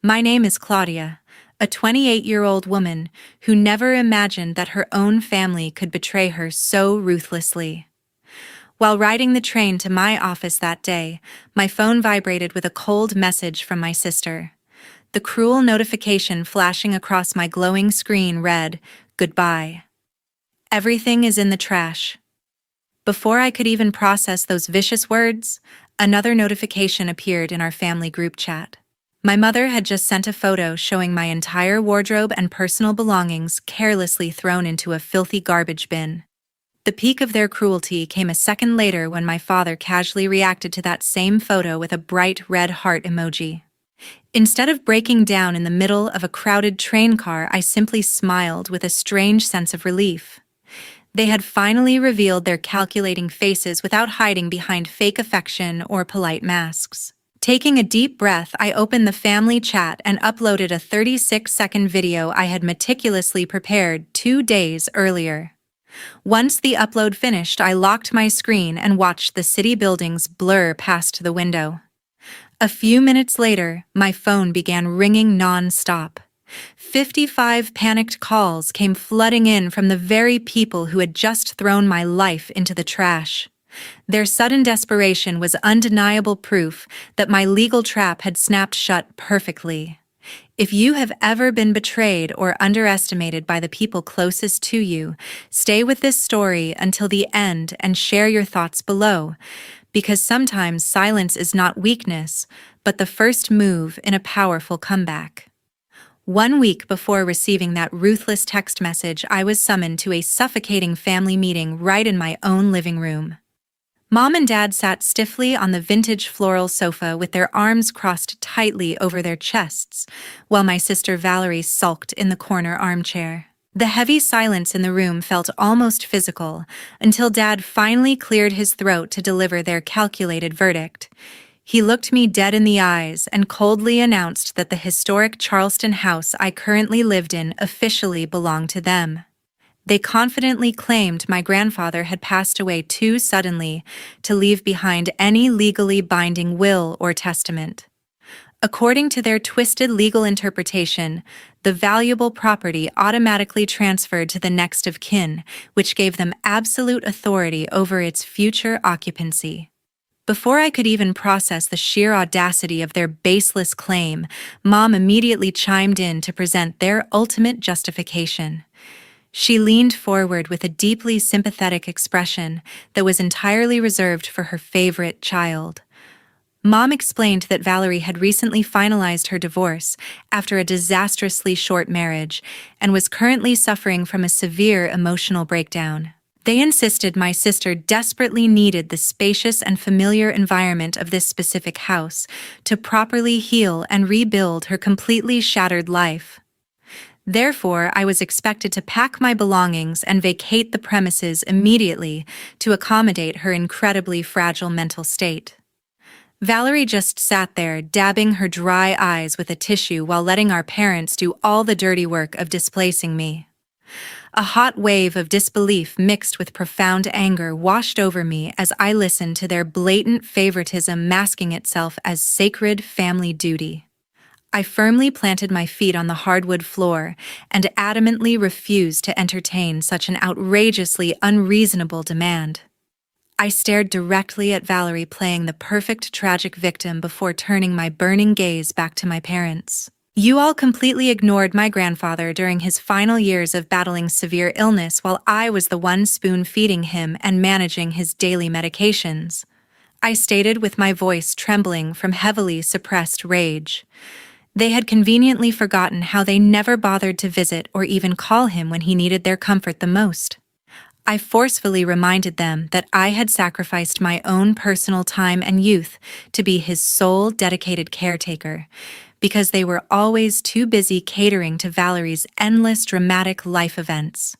My name is Claudia, a 28-year-old woman who never imagined that her own family could betray her so ruthlessly. While riding the train to my office that day, my phone vibrated with a cold message from my sister. The cruel notification flashing across my glowing screen read, "Goodbye. Everything is in the trash." Before I could even process those vicious words, another notification appeared in our family group chat. My mother had just sent a photo showing my entire wardrobe and personal belongings carelessly thrown into a filthy garbage bin. The peak of their cruelty came a second later when my father casually reacted to that same photo with a bright red heart emoji. Instead of breaking down in the middle of a crowded train car, I simply smiled with a strange sense of relief. They had finally revealed their calculating faces without hiding behind fake affection or polite masks. Taking a deep breath, I opened the family chat and uploaded a 36-second video I had meticulously prepared 2 days earlier. Once the upload finished, I locked my screen and watched the city buildings blur past the window. A few minutes later, my phone began ringing non-stop. 55 panicked calls came flooding in from the very people who had just thrown my life into the trash. Their sudden desperation was undeniable proof that my legal trap had snapped shut perfectly. If you have ever been betrayed or underestimated by the people closest to you, stay with this story until the end and share your thoughts below, because sometimes silence is not weakness, but the first move in a powerful comeback. 1 week before receiving that ruthless text message, I was summoned to a suffocating family meeting right in my own living room. Mom and Dad sat stiffly on the vintage floral sofa with their arms crossed tightly over their chests, while my sister Valerie sulked in the corner armchair. The heavy silence in the room felt almost physical, until Dad finally cleared his throat to deliver their calculated verdict. He looked me dead in the eyes and coldly announced that the historic Charleston house I currently lived in officially belonged to them. They confidently claimed my grandfather had passed away too suddenly to leave behind any legally binding will or testament. According to their twisted legal interpretation, the valuable property automatically transferred to the next of kin, which gave them absolute authority over its future occupancy. Before I could even process the sheer audacity of their baseless claim, Mom immediately chimed in to present their ultimate justification. She leaned forward with a deeply sympathetic expression that was entirely reserved for her favorite child. Mom explained that Valerie had recently finalized her divorce after a disastrously short marriage and was currently suffering from a severe emotional breakdown. They insisted my sister desperately needed the spacious and familiar environment of this specific house to properly heal and rebuild her completely shattered life. Therefore, I was expected to pack my belongings and vacate the premises immediately to accommodate her incredibly fragile mental state. Valerie just sat there, dabbing her dry eyes with a tissue while letting our parents do all the dirty work of displacing me. A hot wave of disbelief mixed with profound anger washed over me as I listened to their blatant favoritism masking itself as sacred family duty. I firmly planted my feet on the hardwood floor and adamantly refused to entertain such an outrageously unreasonable demand. I stared directly at Valerie playing the perfect tragic victim before turning my burning gaze back to my parents. You all completely ignored my grandfather during his final years of battling severe illness while I was the one spoon-feeding him and managing his daily medications. I stated with my voice trembling from heavily suppressed rage. They had conveniently forgotten how they never bothered to visit or even call him when he needed their comfort the most. I forcefully reminded them that I had sacrificed my own personal time and youth to be his sole dedicated caretaker, because they were always too busy catering to Valerie's endless dramatic life events.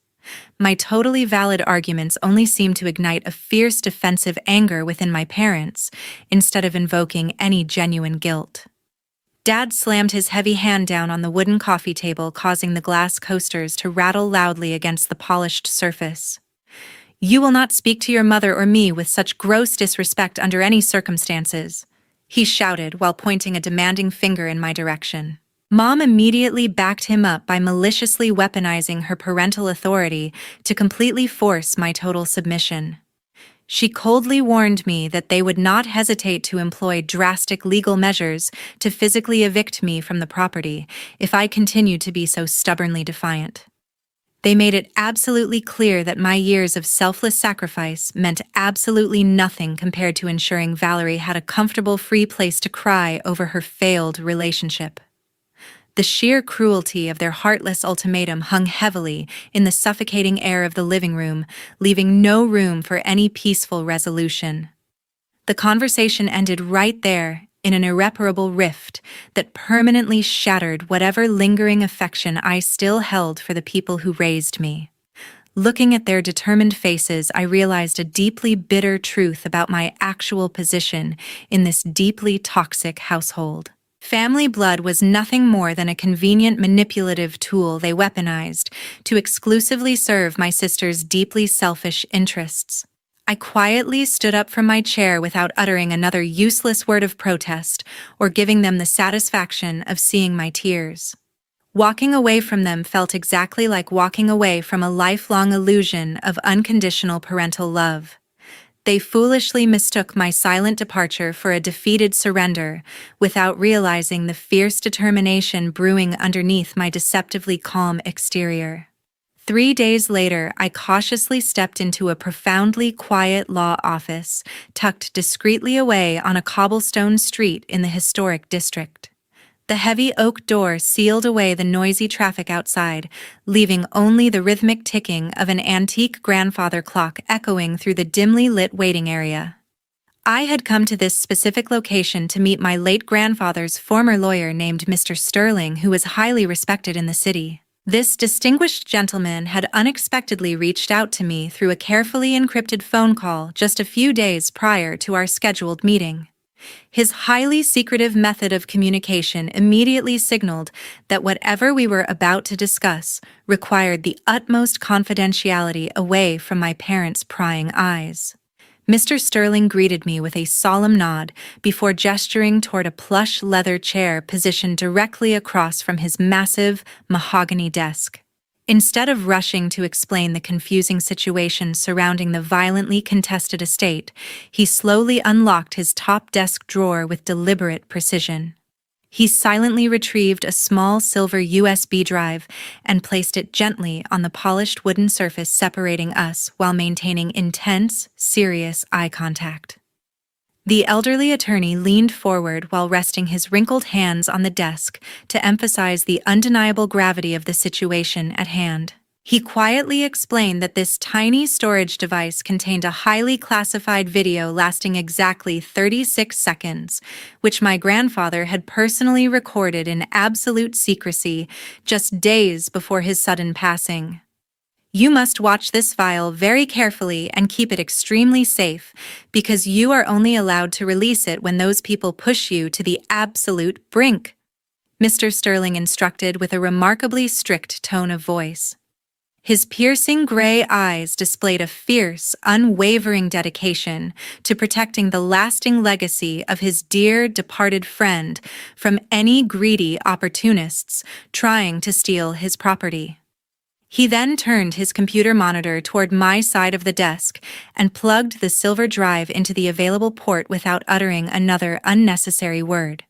My totally valid arguments only seemed to ignite a fierce defensive anger within my parents, instead of invoking any genuine guilt. Dad slammed his heavy hand down on the wooden coffee table, causing the glass coasters to rattle loudly against the polished surface. "You will not speak to your mother or me with such gross disrespect under any circumstances," he shouted while pointing a demanding finger in my direction. Mom immediately backed him up by maliciously weaponizing her parental authority to completely force my total submission. She coldly warned me that they would not hesitate to employ drastic legal measures to physically evict me from the property if I continued to be so stubbornly defiant. They made it absolutely clear that my years of selfless sacrifice meant absolutely nothing compared to ensuring Valerie had a comfortable, free place to cry over her failed relationship. The sheer cruelty of their heartless ultimatum hung heavily in the suffocating air of the living room, leaving no room for any peaceful resolution. The conversation ended right there, in an irreparable rift that permanently shattered whatever lingering affection I still held for the people who raised me. Looking at their determined faces, I realized a deeply bitter truth about my actual position in this deeply toxic household. Family blood was nothing more than a convenient manipulative tool they weaponized to exclusively serve my sister's deeply selfish interests. I quietly stood up from my chair without uttering another useless word of protest or giving them the satisfaction of seeing my tears. Walking away from them felt exactly like walking away from a lifelong illusion of unconditional parental love. They foolishly mistook my silent departure for a defeated surrender, without realizing the fierce determination brewing underneath my deceptively calm exterior. 3 days later, I cautiously stepped into a profoundly quiet law office, tucked discreetly away on a cobblestone street in the historic district. The heavy oak door sealed away the noisy traffic outside, leaving only the rhythmic ticking of an antique grandfather clock echoing through the dimly lit waiting area. I had come to this specific location to meet my late grandfather's former lawyer named Mr. Sterling, who was highly respected in the city. This distinguished gentleman had unexpectedly reached out to me through a carefully encrypted phone call just a few days prior to our scheduled meeting. His highly secretive method of communication immediately signaled that whatever we were about to discuss required the utmost confidentiality away from my parents' prying eyes. Mr. Sterling greeted me with a solemn nod before gesturing toward a plush leather chair positioned directly across from his massive mahogany desk. Instead of rushing to explain the confusing situation surrounding the violently contested estate, he slowly unlocked his top desk drawer with deliberate precision. He silently retrieved a small silver USB drive and placed it gently on the polished wooden surface separating us while maintaining intense, serious eye contact. The elderly attorney leaned forward while resting his wrinkled hands on the desk to emphasize the undeniable gravity of the situation at hand. He quietly explained that this tiny storage device contained a highly classified video lasting exactly 36 seconds, which my grandfather had personally recorded in absolute secrecy just days before his sudden passing. You must watch this file very carefully and keep it extremely safe, because you are only allowed to release it when those people push you to the absolute brink, Mr. Sterling instructed with a remarkably strict tone of voice. His piercing gray eyes displayed a fierce, unwavering dedication to protecting the lasting legacy of his dear departed friend from any greedy opportunists trying to steal his property. He then turned his computer monitor toward my side of the desk and plugged the silver drive into the available port without uttering another unnecessary word.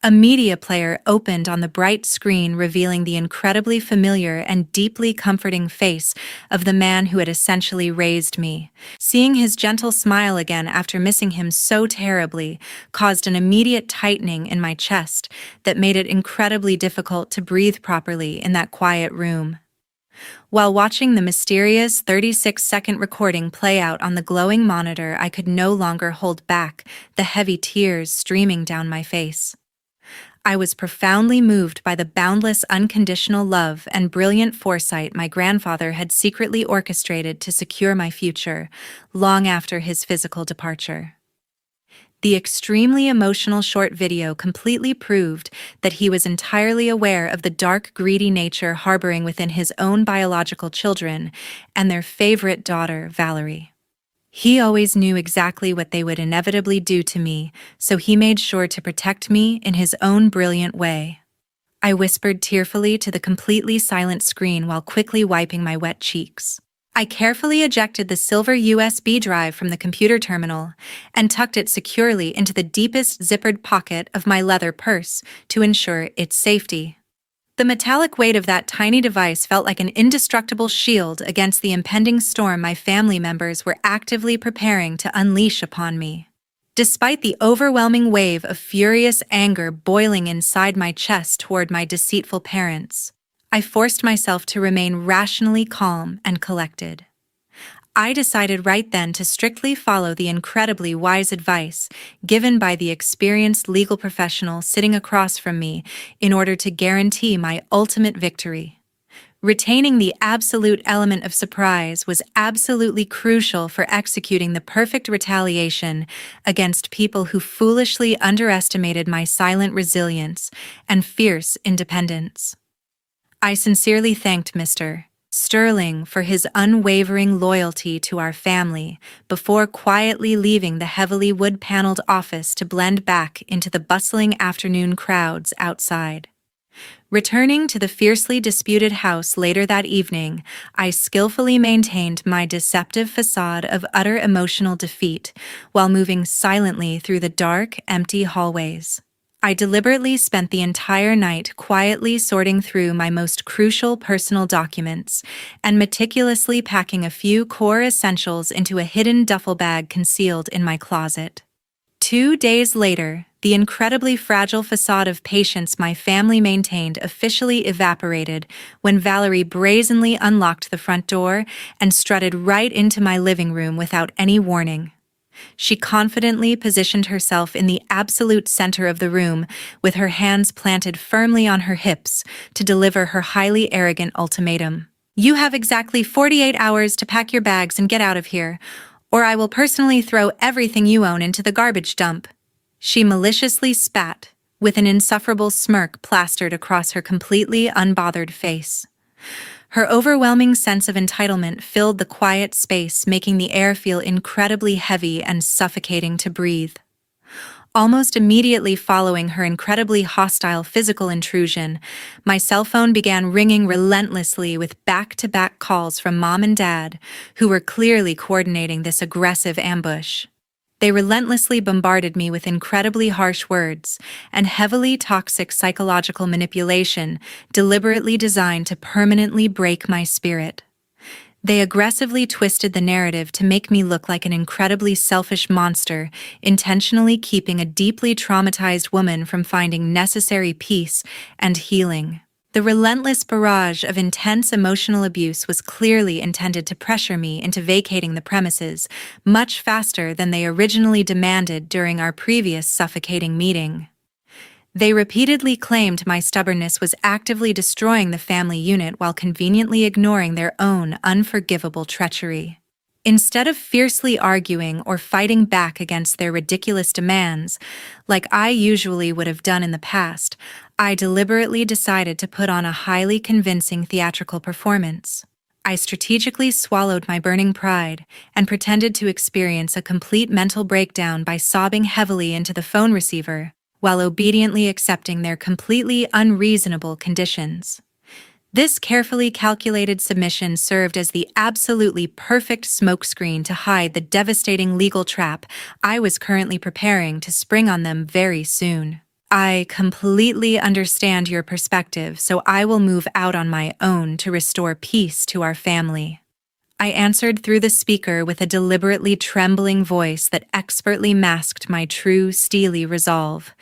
A media player opened on the bright screen, revealing the incredibly familiar and deeply comforting face of the man who had essentially raised me. Seeing his gentle smile again after missing him so terribly caused an immediate tightening in my chest that made it incredibly difficult to breathe properly in that quiet room. While watching the mysterious 36-second recording play out on the glowing monitor, I could no longer hold back the heavy tears streaming down my face. I was profoundly moved by the boundless unconditional love and brilliant foresight my grandfather had secretly orchestrated to secure my future, long after his physical departure. The extremely emotional short video completely proved that he was entirely aware of the dark, greedy nature harboring within his own biological children and their favorite daughter, Valerie. He always knew exactly what they would inevitably do to me, so he made sure to protect me in his own brilliant way. I whispered tearfully to the completely silent screen while quickly wiping my wet cheeks. I carefully ejected the silver USB drive from the computer terminal and tucked it securely into the deepest zippered pocket of my leather purse to ensure its safety. The metallic weight of that tiny device felt like an indestructible shield against the impending storm my family members were actively preparing to unleash upon me. Despite the overwhelming wave of furious anger boiling inside my chest toward my deceitful parents, I forced myself to remain rationally calm and collected. I decided right then to strictly follow the incredibly wise advice given by the experienced legal professional sitting across from me in order to guarantee my ultimate victory. Retaining the absolute element of surprise was absolutely crucial for executing the perfect retaliation against people who foolishly underestimated my silent resilience and fierce independence. I sincerely thanked Mr. Sterling for his unwavering loyalty to our family before quietly leaving the heavily wood-paneled office to blend back into the bustling afternoon crowds outside. Returning to the fiercely disputed house later that evening, I skillfully maintained my deceptive facade of utter emotional defeat while moving silently through the dark, empty hallways. I deliberately spent the entire night quietly sorting through my most crucial personal documents and meticulously packing a few core essentials into a hidden duffel bag concealed in my closet. 2 days later, the incredibly fragile facade of patience my family maintained officially evaporated when Valerie brazenly unlocked the front door and strutted right into my living room without any warning. She confidently positioned herself in the absolute center of the room, with her hands planted firmly on her hips, to deliver her highly arrogant ultimatum. "You have exactly 48 hours to pack your bags and get out of here, or I will personally throw everything you own into the garbage dump." She maliciously spat, with an insufferable smirk plastered across her completely unbothered face. Her overwhelming sense of entitlement filled the quiet space, making the air feel incredibly heavy and suffocating to breathe. Almost immediately following her incredibly hostile physical intrusion, my cell phone began ringing relentlessly with back-to-back calls from Mom and Dad, who were clearly coordinating this aggressive ambush. They relentlessly bombarded me with incredibly harsh words and heavily toxic psychological manipulation deliberately designed to permanently break my spirit. They aggressively twisted the narrative to make me look like an incredibly selfish monster, intentionally keeping a deeply traumatized woman from finding necessary peace and healing. The relentless barrage of intense emotional abuse was clearly intended to pressure me into vacating the premises much faster than they originally demanded during our previous suffocating meeting. They repeatedly claimed my stubbornness was actively destroying the family unit while conveniently ignoring their own unforgivable treachery. Instead of fiercely arguing or fighting back against their ridiculous demands, like I usually would have done in the past, I deliberately decided to put on a highly convincing theatrical performance. I strategically swallowed my burning pride and pretended to experience a complete mental breakdown by sobbing heavily into the phone receiver, while obediently accepting their completely unreasonable conditions. This carefully calculated submission served as the absolutely perfect smokescreen to hide the devastating legal trap I was currently preparing to spring on them very soon. "I completely understand your perspective, so I will move out on my own to restore peace to our family," I answered through the speaker with a deliberately trembling voice that expertly masked my true, steely resolve.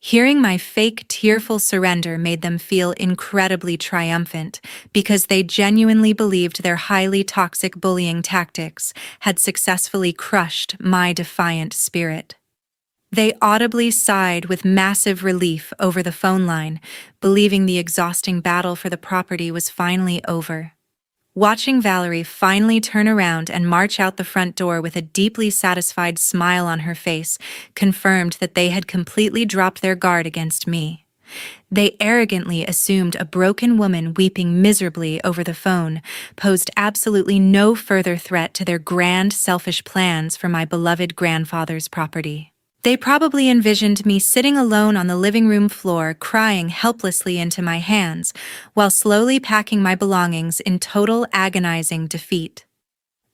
Hearing my fake, tearful surrender made them feel incredibly triumphant because they genuinely believed their highly toxic bullying tactics had successfully crushed my defiant spirit. They audibly sighed with massive relief over the phone line, believing the exhausting battle for the property was finally over. Watching Valerie finally turn around and march out the front door with a deeply satisfied smile on her face confirmed that they had completely dropped their guard against me. They arrogantly assumed a broken woman weeping miserably over the phone posed absolutely no further threat to their grand, selfish plans for my beloved grandfather's property. They probably envisioned me sitting alone on the living room floor, crying helplessly into my hands, while slowly packing my belongings in total agonizing defeat.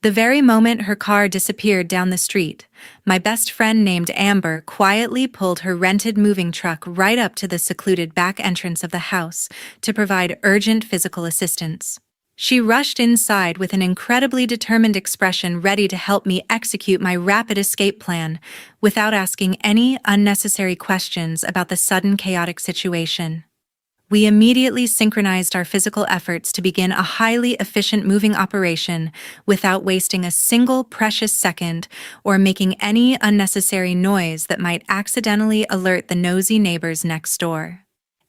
The very moment her car disappeared down the street, my best friend named Amber quietly pulled her rented moving truck right up to the secluded back entrance of the house to provide urgent physical assistance. She rushed inside with an incredibly determined expression, ready to help me execute my rapid escape plan without asking any unnecessary questions about the sudden chaotic situation. We immediately synchronized our physical efforts to begin a highly efficient moving operation without wasting a single precious second or making any unnecessary noise that might accidentally alert the nosy neighbors next door.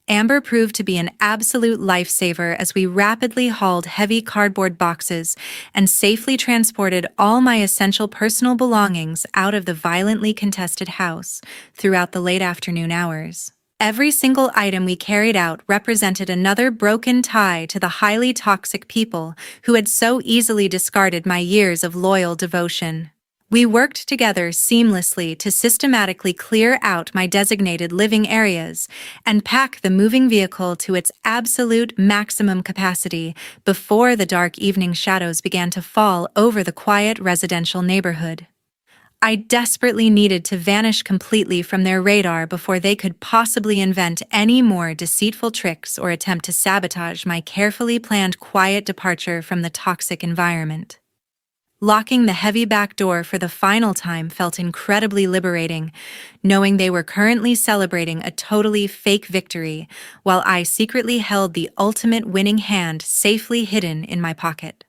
Amber proved to be an absolute lifesaver as we rapidly hauled heavy cardboard boxes and safely transported all my essential personal belongings out of the violently contested house throughout the late afternoon hours. Every single item we carried out represented another broken tie to the highly toxic people who had so easily discarded my years of loyal devotion. We worked together seamlessly to systematically clear out my designated living areas and pack the moving vehicle to its absolute maximum capacity before the dark evening shadows began to fall over the quiet residential neighborhood. I desperately needed to vanish completely from their radar before they could possibly invent any more deceitful tricks or attempt to sabotage my carefully planned quiet departure from the toxic environment. Locking the heavy back door for the final time felt incredibly liberating, knowing they were currently celebrating a totally fake victory, while I secretly held the ultimate winning hand safely hidden in my pocket.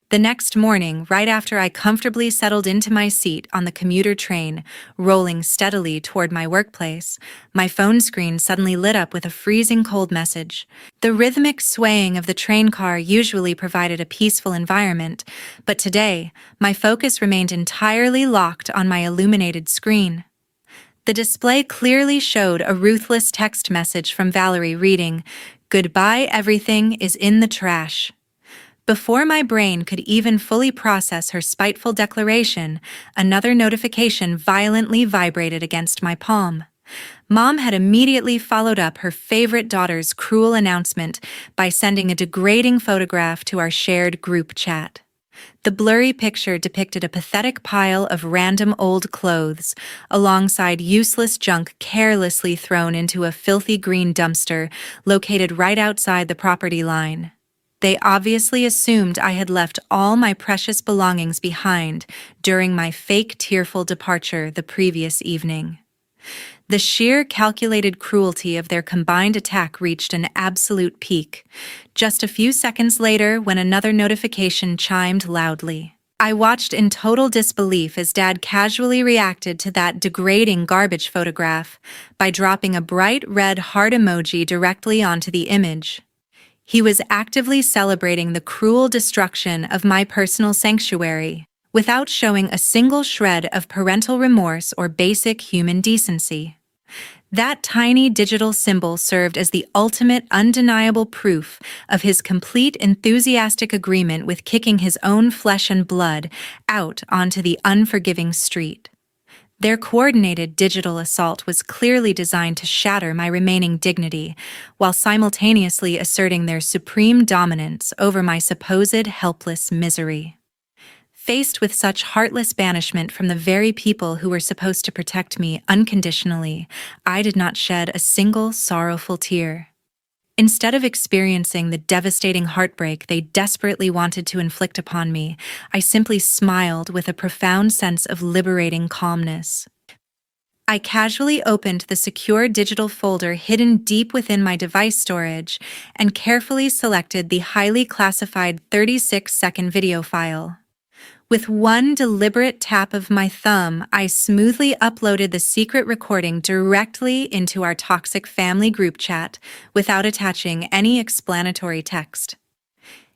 The next morning, right after I comfortably settled into my seat on the commuter train, rolling steadily toward my workplace, my phone screen suddenly lit up with a freezing cold message. The rhythmic swaying of the train car usually provided a peaceful environment, but today, my focus remained entirely locked on my illuminated screen. The display clearly showed a ruthless text message from Valerie reading, "Goodbye, everything is in the trash." Before my brain could even fully process her spiteful declaration, another notification violently vibrated against my palm. Mom had immediately followed up her favorite daughter's cruel announcement by sending a degrading photograph to our shared group chat. The blurry picture depicted a pathetic pile of random old clothes, alongside useless junk carelessly thrown into a filthy green dumpster located right outside the property line. They obviously assumed I had left all my precious belongings behind during my fake tearful departure the previous evening. The sheer calculated cruelty of their combined attack reached an absolute peak, just a few seconds later when another notification chimed loudly. I watched in total disbelief as Dad casually reacted to that degrading garbage photograph by dropping a bright red heart emoji directly onto the image. He was actively celebrating the cruel destruction of my personal sanctuary, without showing a single shred of parental remorse or basic human decency. That tiny digital symbol served as the ultimate undeniable proof of his complete enthusiastic agreement with kicking his own flesh and blood out onto the unforgiving street. Their coordinated digital assault was clearly designed to shatter my remaining dignity, while simultaneously asserting their supreme dominance over my supposed helpless misery. Faced with such heartless banishment from the very people who were supposed to protect me unconditionally, I did not shed a single sorrowful tear. Instead of experiencing the devastating heartbreak they desperately wanted to inflict upon me, I simply smiled with a profound sense of liberating calmness. I casually opened the secure digital folder hidden deep within my device storage and carefully selected the highly classified 36-second video file. With one deliberate tap of my thumb, I smoothly uploaded the secret recording directly into our toxic family group chat without attaching any explanatory text.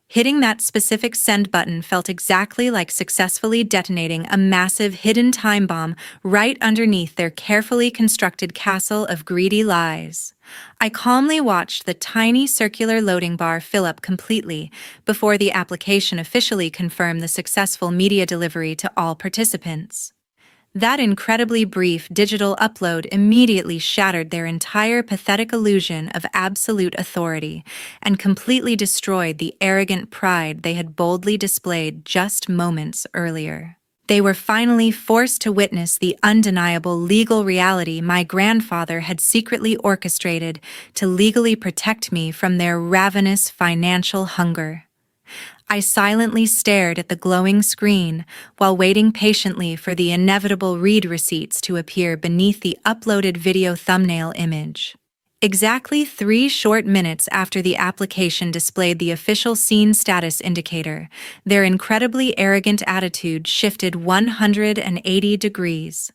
Hitting that specific send button felt exactly like successfully detonating a massive hidden time bomb right underneath their carefully constructed castle of greedy lies. I calmly watched the tiny circular loading bar fill up completely before the application officially confirmed the successful media delivery to all participants. That incredibly brief digital upload immediately shattered their entire pathetic illusion of absolute authority and completely destroyed the arrogant pride they had boldly displayed just moments earlier. They were finally forced to witness the undeniable legal reality my grandfather had secretly orchestrated to legally protect me from their ravenous financial hunger. I silently stared at the glowing screen while waiting patiently for the inevitable read receipts to appear beneath the uploaded video thumbnail image. Exactly 3 short minutes after the application displayed the official scene status indicator, their incredibly arrogant attitude shifted 180 degrees.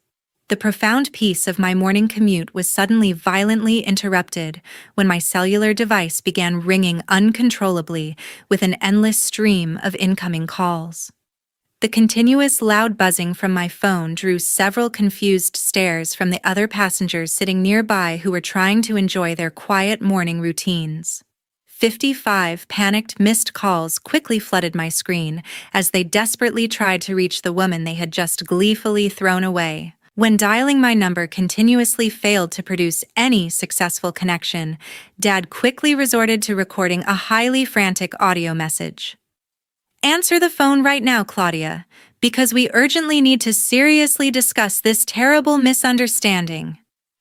The profound peace of my morning commute was suddenly violently interrupted when my cellular device began ringing uncontrollably with an endless stream of incoming calls. The continuous loud buzzing from my phone drew several confused stares from the other passengers sitting nearby who were trying to enjoy their quiet morning routines. 55 panicked missed calls quickly flooded my screen as they desperately tried to reach the woman they had just gleefully thrown away. When dialing my number continuously failed to produce any successful connection, Dad quickly resorted to recording a highly frantic audio message. "Answer the phone right now, Claudia, because we urgently need to seriously discuss this terrible misunderstanding."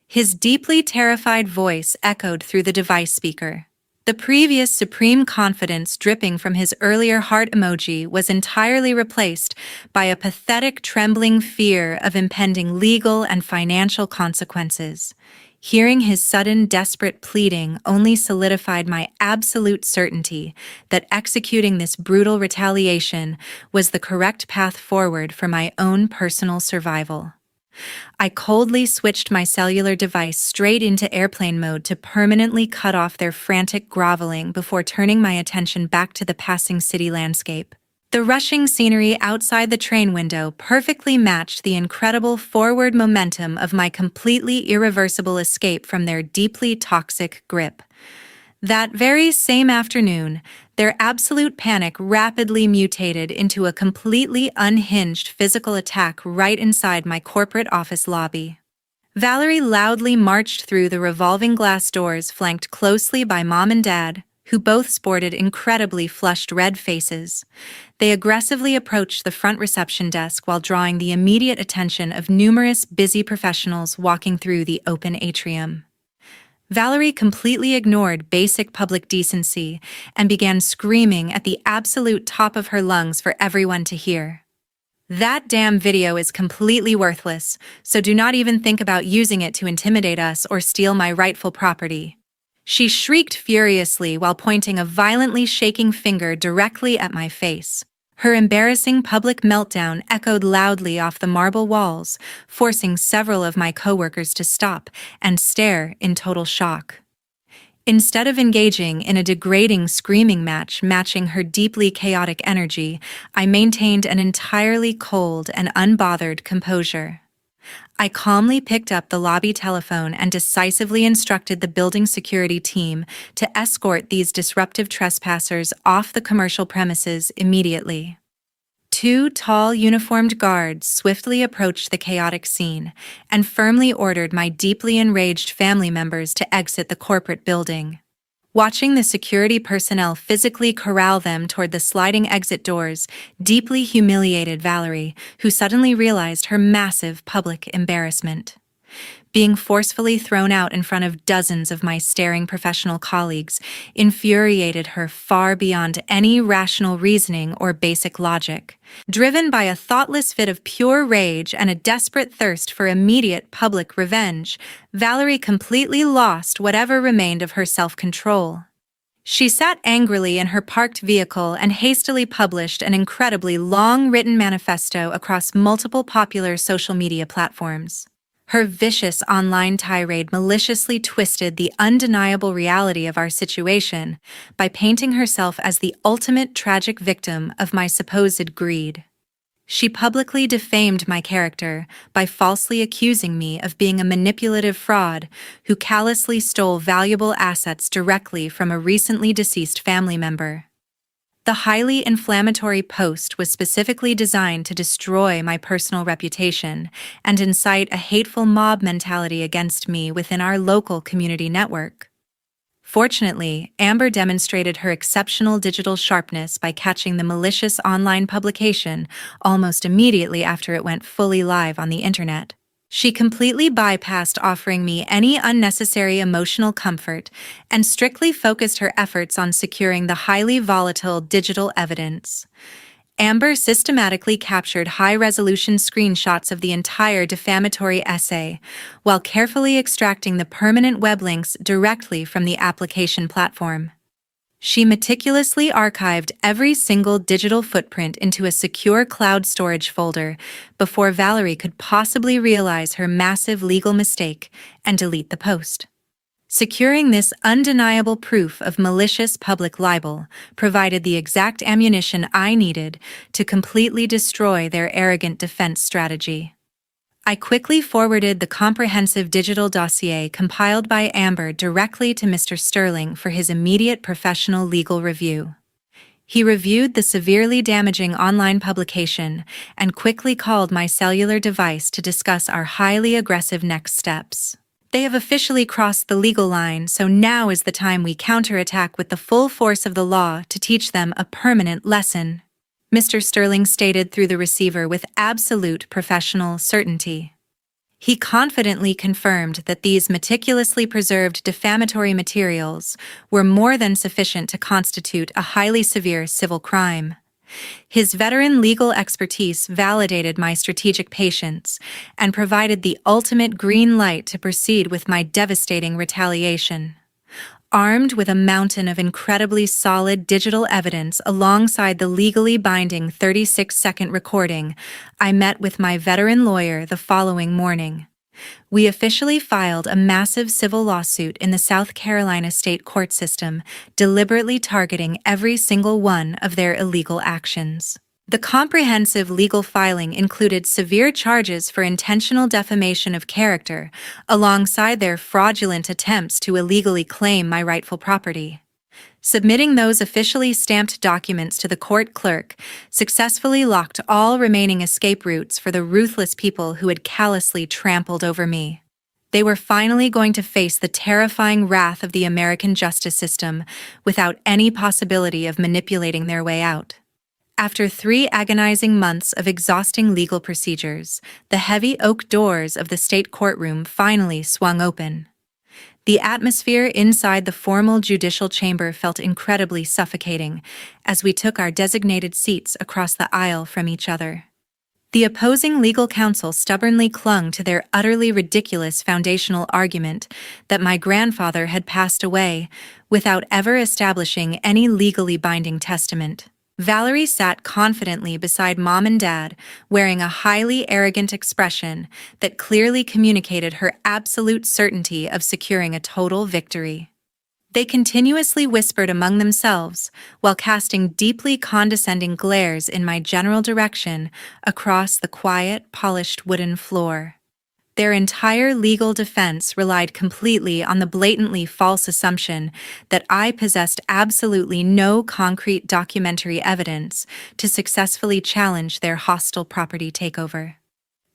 His deeply terrified voice echoed through the device speaker. The previous supreme confidence dripping from his earlier heart emoji was entirely replaced by a pathetic trembling fear of impending legal and financial consequences. Hearing his sudden, desperate pleading only solidified my absolute certainty that executing this brutal retaliation was the correct path forward for my own personal survival. I coldly switched my cellular device straight into airplane mode to permanently cut off their frantic groveling before turning my attention back to the passing city landscape. The rushing scenery outside the train window perfectly matched the incredible forward momentum of my completely irreversible escape from their deeply toxic grip. That very same afternoon, their absolute panic rapidly mutated into a completely unhinged physical attack right inside my corporate office lobby. Valerie loudly marched through the revolving glass doors flanked closely by Mom and Dad, who both sported incredibly flushed red faces. They aggressively approached the front reception desk while drawing the immediate attention of numerous busy professionals walking through the open atrium. Valerie completely ignored basic public decency and began screaming at the absolute top of her lungs for everyone to hear. "That damn video is completely worthless, so do not even think about using it to intimidate us or steal my rightful property." She shrieked furiously while pointing a violently shaking finger directly at my face. Her embarrassing public meltdown echoed loudly off the marble walls, forcing several of my coworkers to stop and stare in total shock. Instead of engaging in a degrading screaming match matching her deeply chaotic energy, I maintained an entirely cold and unbothered composure. I calmly picked up the lobby telephone and decisively instructed the building security team to escort these disruptive trespassers off the commercial premises immediately. 2 tall, uniformed guards swiftly approached the chaotic scene and firmly ordered my deeply enraged family members to exit the corporate building. Watching the security personnel physically corral them toward the sliding exit doors deeply humiliated Valerie, who suddenly realized her massive public embarrassment. Being forcefully thrown out in front of dozens of my staring professional colleagues infuriated her far beyond any rational reasoning or basic logic. Driven by a thoughtless fit of pure rage and a desperate thirst for immediate public revenge, Valerie completely lost whatever remained of her self-control. She sat angrily in her parked vehicle and hastily published an incredibly long written manifesto across multiple popular social media platforms. Her vicious online tirade maliciously twisted the undeniable reality of our situation by painting herself as the ultimate tragic victim of my supposed greed. She publicly defamed my character by falsely accusing me of being a manipulative fraud who callously stole valuable assets directly from a recently deceased family member. The highly inflammatory post was specifically designed to destroy my personal reputation and incite a hateful mob mentality against me within our local community network. Fortunately, Amber demonstrated her exceptional digital sharpness by catching the malicious online publication almost immediately after it went fully live on the internet. She completely bypassed offering me any unnecessary emotional comfort and strictly focused her efforts on securing the highly volatile digital evidence. Amber systematically captured high-resolution screenshots of the entire defamatory essay, while carefully extracting the permanent web links directly from the application platform. She meticulously archived every single digital footprint into a secure cloud storage folder before Valerie could possibly realize her massive legal mistake and delete the post. Securing this undeniable proof of malicious public libel provided the exact ammunition I needed to completely destroy their arrogant defense strategy. I quickly forwarded the comprehensive digital dossier compiled by Amber directly to Mr. Sterling for his immediate professional legal review. He reviewed the severely damaging online publication and quickly called my cellular device to discuss our highly aggressive next steps. They have officially crossed the legal line, so now is the time we counterattack with the full force of the law to teach them a permanent lesson, Mr. Sterling stated through the receiver with absolute professional certainty. He confidently confirmed that these meticulously preserved defamatory materials were more than sufficient to constitute a highly severe civil crime. His veteran legal expertise validated my strategic patience and provided the ultimate green light to proceed with my devastating retaliation. Armed with a mountain of incredibly solid digital evidence alongside the legally binding 36-second recording, I met with my veteran lawyer the following morning. We officially filed a massive civil lawsuit in the South Carolina state court system, deliberately targeting every single one of their illegal actions. The comprehensive legal filing included severe charges for intentional defamation of character, alongside their fraudulent attempts to illegally claim my rightful property. Submitting those officially stamped documents to the court clerk successfully locked all remaining escape routes for the ruthless people who had callously trampled over me. They were finally going to face the terrifying wrath of the American justice system without any possibility of manipulating their way out. After 3 agonizing months of exhausting legal procedures, the heavy oak doors of the state courtroom finally swung open. The atmosphere inside the formal judicial chamber felt incredibly suffocating as we took our designated seats across the aisle from each other. The opposing legal counsel stubbornly clung to their utterly ridiculous foundational argument that my grandfather had passed away without ever establishing any legally binding testament. Valerie sat confidently beside Mom and Dad, wearing a highly arrogant expression that clearly communicated her absolute certainty of securing a total victory. They continuously whispered among themselves while casting deeply condescending glares in my general direction across the quiet, polished wooden floor. Their entire legal defense relied completely on the blatantly false assumption that I possessed absolutely no concrete documentary evidence to successfully challenge their hostile property takeover.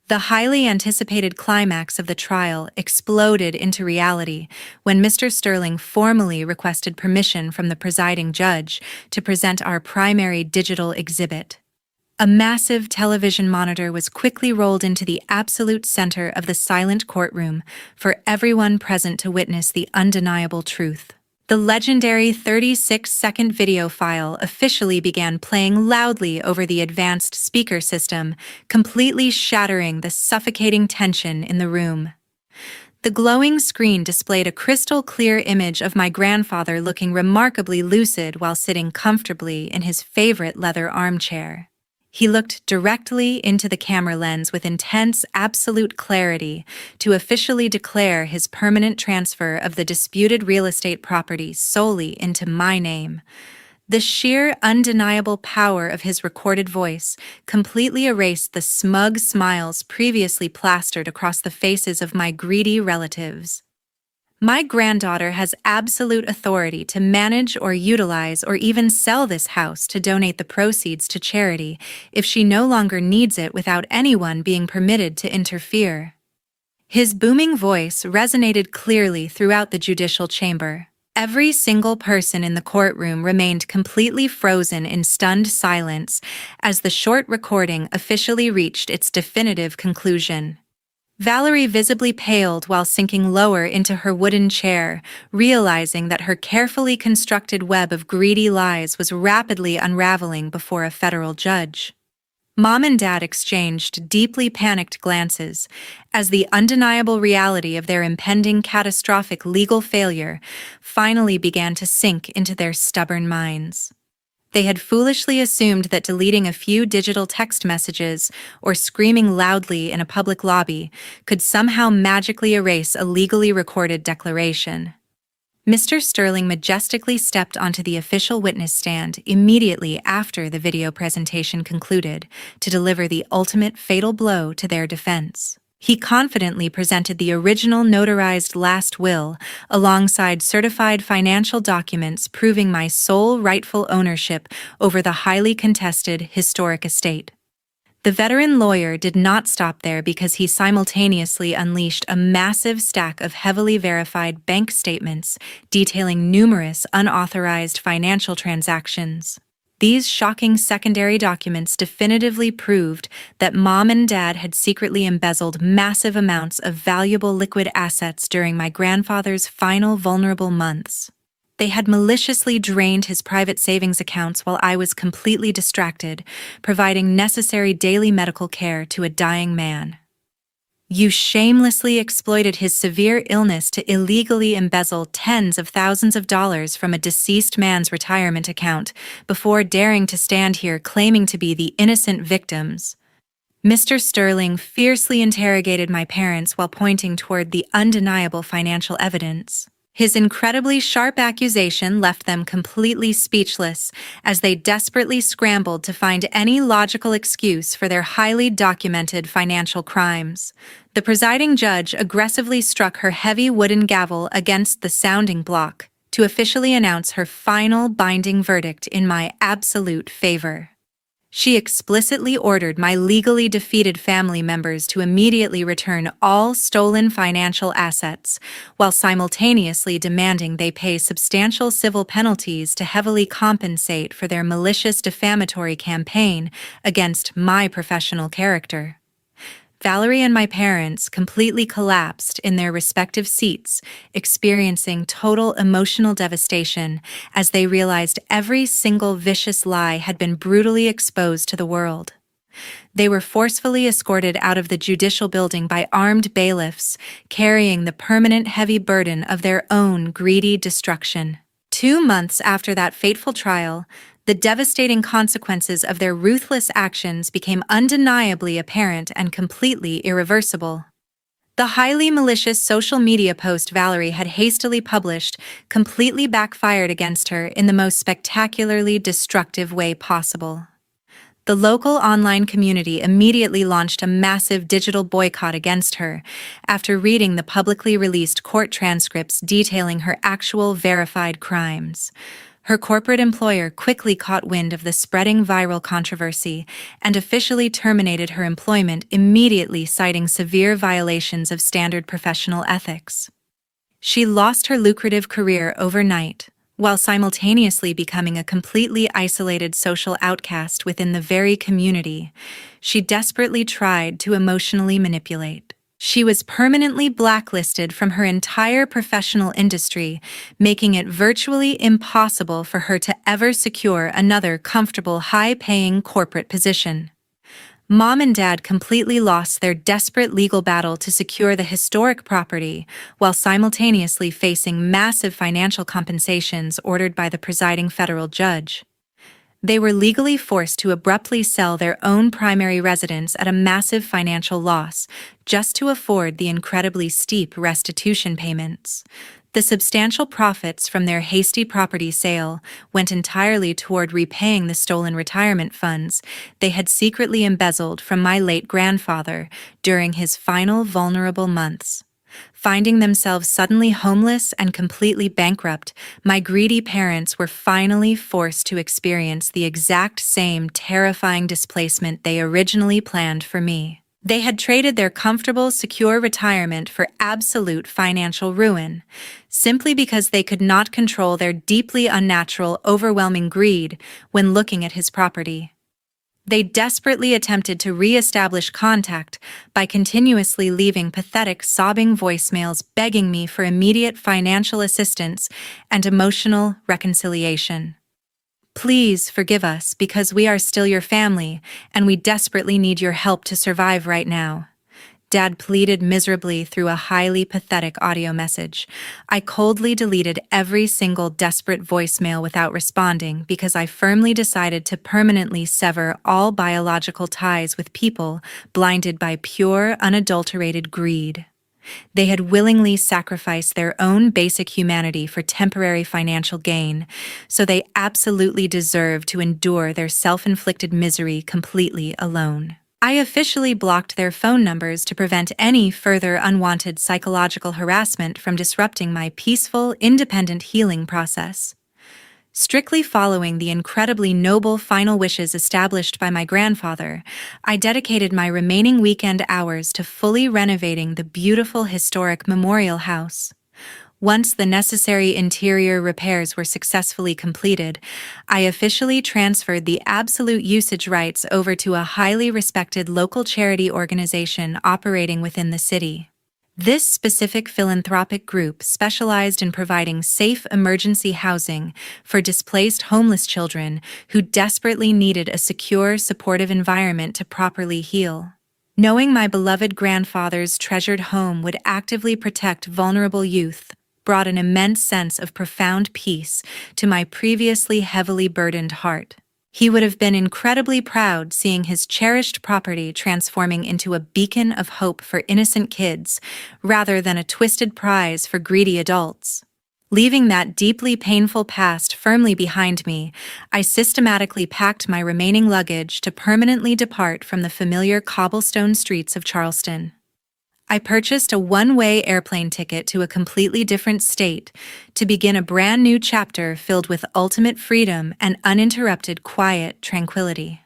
The highly anticipated climax of the trial exploded into reality when Mr. Sterling formally requested permission from the presiding judge to present our primary digital exhibit. A massive television monitor was quickly rolled into the absolute center of the silent courtroom for everyone present to witness the undeniable truth. The legendary 36-second video file officially began playing loudly over the advanced speaker system, completely shattering the suffocating tension in the room. The glowing screen displayed a crystal-clear image of my grandfather looking remarkably lucid while sitting comfortably in his favorite leather armchair. He looked directly into the camera lens with intense, absolute clarity to officially declare his permanent transfer of the disputed real estate property solely into my name. The sheer, undeniable power of his recorded voice completely erased the smug smiles previously plastered across the faces of my greedy relatives. My granddaughter has absolute authority to manage or utilize or even sell this house to donate the proceeds to charity if she no longer needs it without anyone being permitted to interfere. His booming voice resonated clearly throughout the judicial chamber. Every single person in the courtroom remained completely frozen in stunned silence as the short recording officially reached its definitive conclusion. Valerie visibly paled while sinking lower into her wooden chair, realizing that her carefully constructed web of greedy lies was rapidly unraveling before a federal judge. Mom and Dad exchanged deeply panicked glances as the undeniable reality of their impending catastrophic legal failure finally began to sink into their stubborn minds. They had foolishly assumed that deleting a few digital text messages or screaming loudly in a public lobby could somehow magically erase a legally recorded declaration. Mr. Sterling majestically stepped onto the official witness stand immediately after the video presentation concluded to deliver the ultimate fatal blow to their defense. He confidently presented the original notarized last will alongside certified financial documents proving my sole rightful ownership over the highly contested historic estate. The veteran lawyer did not stop there because he simultaneously unleashed a massive stack of heavily verified bank statements detailing numerous unauthorized financial transactions. These shocking secondary documents definitively proved that Mom and Dad had secretly embezzled massive amounts of valuable liquid assets during my grandfather's final vulnerable months. They had maliciously drained his private savings accounts while I was completely distracted, providing necessary daily medical care to a dying man. You shamelessly exploited his severe illness to illegally embezzle tens of thousands of dollars from a deceased man's retirement account before daring to stand here claiming to be the innocent victims. Mr. Sterling fiercely interrogated my parents while pointing toward the undeniable financial evidence. His incredibly sharp accusation left them completely speechless as they desperately scrambled to find any logical excuse for their highly documented financial crimes. The presiding judge aggressively struck her heavy wooden gavel against the sounding block to officially announce her final binding verdict in my absolute favor. She explicitly ordered my legally defeated family members to immediately return all stolen financial assets, while simultaneously demanding they pay substantial civil penalties to heavily compensate for their malicious defamatory campaign against my professional character. Valerie and my parents completely collapsed in their respective seats, experiencing total emotional devastation as they realized every single vicious lie had been brutally exposed to the world. They were forcefully escorted out of the judicial building by armed bailiffs, carrying the permanent heavy burden of their own greedy destruction. 2 months after that fateful trial, the devastating consequences of their ruthless actions became undeniably apparent and completely irreversible. The highly malicious social media post Valerie had hastily published completely backfired against her in the most spectacularly destructive way possible. The local online community immediately launched a massive digital boycott against her after reading the publicly released court transcripts detailing her actual verified crimes. Her corporate employer quickly caught wind of the spreading viral controversy and officially terminated her employment immediately, citing severe violations of standard professional ethics. She lost her lucrative career overnight, while simultaneously becoming a completely isolated social outcast within the very community she desperately tried to emotionally manipulate. She was permanently blacklisted from her entire professional industry, making it virtually impossible for her to ever secure another comfortable, high-paying corporate position. Mom and Dad completely lost their desperate legal battle to secure the historic property, while simultaneously facing massive financial compensations ordered by the presiding federal judge. They were legally forced to abruptly sell their own primary residence at a massive financial loss, just to afford the incredibly steep restitution payments. The substantial profits from their hasty property sale went entirely toward repaying the stolen retirement funds they had secretly embezzled from my late grandfather during his final vulnerable months. Finding themselves suddenly homeless and completely bankrupt, my greedy parents were finally forced to experience the exact same terrifying displacement they originally planned for me. They had traded their comfortable, secure retirement for absolute financial ruin, simply because they could not control their deeply unnatural, overwhelming greed when looking at his property. They desperately attempted to re-establish contact by continuously leaving pathetic, sobbing voicemails begging me for immediate financial assistance and emotional reconciliation. Please forgive us because we are still your family and we desperately need your help to survive right now. Dad pleaded miserably through a highly pathetic audio message. I coldly deleted every single desperate voicemail without responding because I firmly decided to permanently sever all biological ties with people blinded by pure, unadulterated greed. They had willingly sacrificed their own basic humanity for temporary financial gain, so they absolutely deserve to endure their self-inflicted misery completely alone. I officially blocked their phone numbers to prevent any further unwanted psychological harassment from disrupting my peaceful, independent healing process. Strictly following the incredibly noble final wishes established by my grandfather, I dedicated my remaining weekend hours to fully renovating the beautiful historic memorial house. Once the necessary interior repairs were successfully completed, I officially transferred the absolute usage rights over to a highly respected local charity organization operating within the city. This specific philanthropic group specialized in providing safe emergency housing for displaced homeless children who desperately needed a secure, supportive environment to properly heal. Knowing my beloved grandfather's treasured home would actively protect vulnerable youth brought an immense sense of profound peace to my previously heavily burdened heart. He would have been incredibly proud seeing his cherished property transforming into a beacon of hope for innocent kids, rather than a twisted prize for greedy adults. Leaving that deeply painful past firmly behind me, I systematically packed my remaining luggage to permanently depart from the familiar cobblestone streets of Charleston. I purchased a one-way airplane ticket to a completely different state to begin a brand new chapter filled with ultimate freedom and uninterrupted quiet tranquility.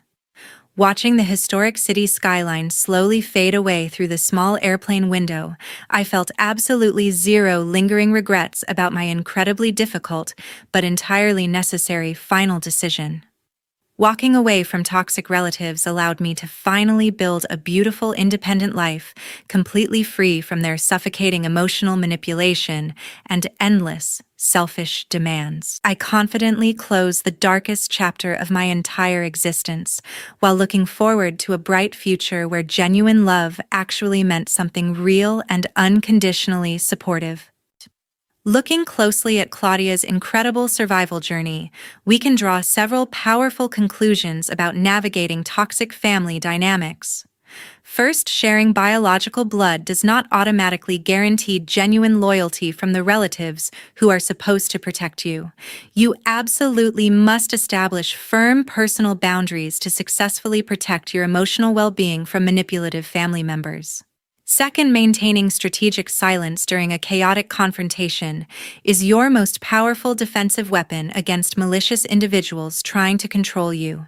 Watching the historic city skyline slowly fade away through the small airplane window, I felt absolutely zero lingering regrets about my incredibly difficult but entirely necessary final decision. Walking away from toxic relatives allowed me to finally build a beautiful, independent life, completely free from their suffocating emotional manipulation and endless, selfish demands. I confidently closed the darkest chapter of my entire existence, while looking forward to a bright future where genuine love actually meant something real and unconditionally supportive. Looking closely at Claudia's incredible survival journey, we can draw several powerful conclusions about navigating toxic family dynamics. First, sharing biological blood does not automatically guarantee genuine loyalty from the relatives who are supposed to protect you. You absolutely must establish firm personal boundaries to successfully protect your emotional well-being from manipulative family members. Second, maintaining strategic silence during a chaotic confrontation is your most powerful defensive weapon against malicious individuals trying to control you.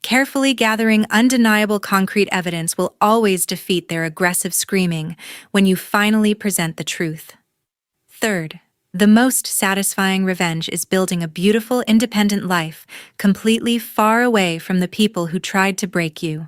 Carefully gathering undeniable concrete evidence will always defeat their aggressive screaming when you finally present the truth. Third, the most satisfying revenge is building a beautiful, independent life completely far away from the people who tried to break you.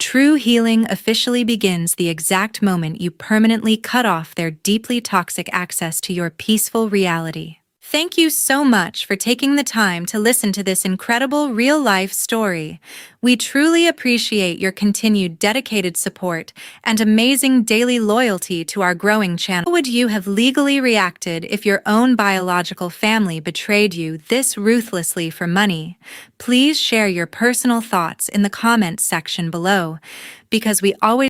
True healing officially begins the exact moment you permanently cut off their deeply toxic access to your peaceful reality. Thank you so much for taking the time to listen to this incredible real-life story. We truly appreciate your continued dedicated support and amazing daily loyalty to our growing channel. How would you have legally reacted if your own biological family betrayed you this ruthlessly for money? Please share your personal thoughts in the comments section below, because we always